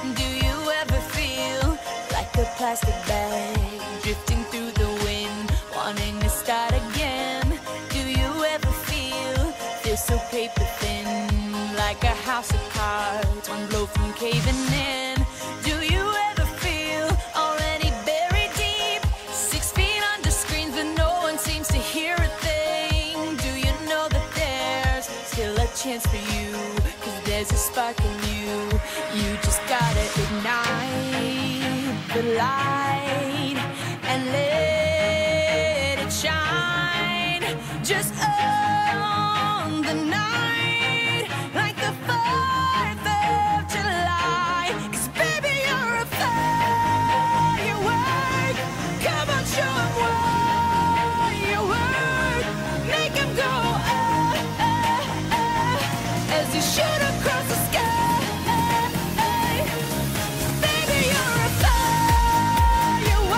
Do you ever feel like a plastic bag drifting through the wind, wanting to start again? Do you ever feel so paper thin, like a house of cards, one blow from caving in? Do you ever feel already buried deep, 6 feet under screens, but no one seems to hear a thing? Do you know that there's still a chance for you? 'Cause there's a spark in you. You just gotta ignite the light and let it shine. Just on the night, like the 4th of July. 'Cause baby, you're a firework. Come on, show 'em what you work. Make 'em go, as you shoot across the sky. Baby, you're a firework.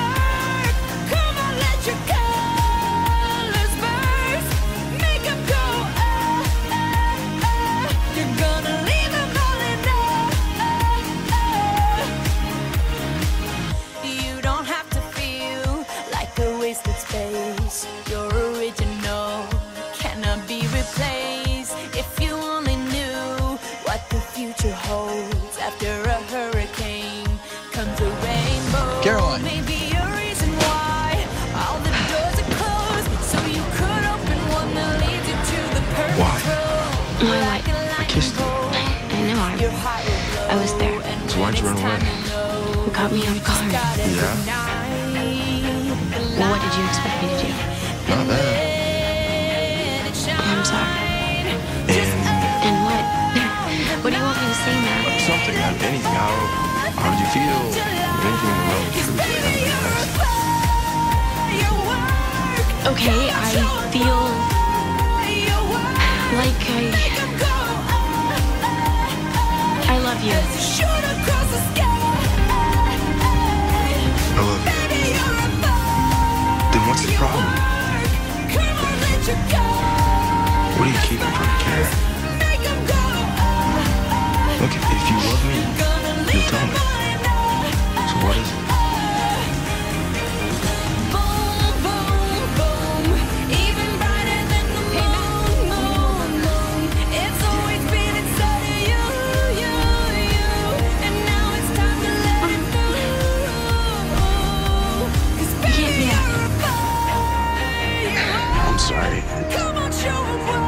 Come on, let your colors burst. Make 'em go, you're gonna leave 'em all in You don't have to feel like a wasted space. Your original cannot be replaced. If you only knew what the future holds after a hurricane comes a rainbow. Caroline. Maybe a reason why all the doors are closed, so you could open one that leads you to the perfect Why? road. Why? I kissed you. I know, I was there. So why'd you run away? You caught me off guard. Yeah? Well, what did you expect me to do? Not that. I'm sorry. And And what? What do you want me to say now? something, anything. How did you feel? Anything in the realm of truth, like nothing else. Okay, I feel like I love you. I love you. Then what's the problem? What are you keeping from me, Karen? Look, if you love me, you'll tell me. So what is it? You can't be I'm sorry. Come on, show 'em what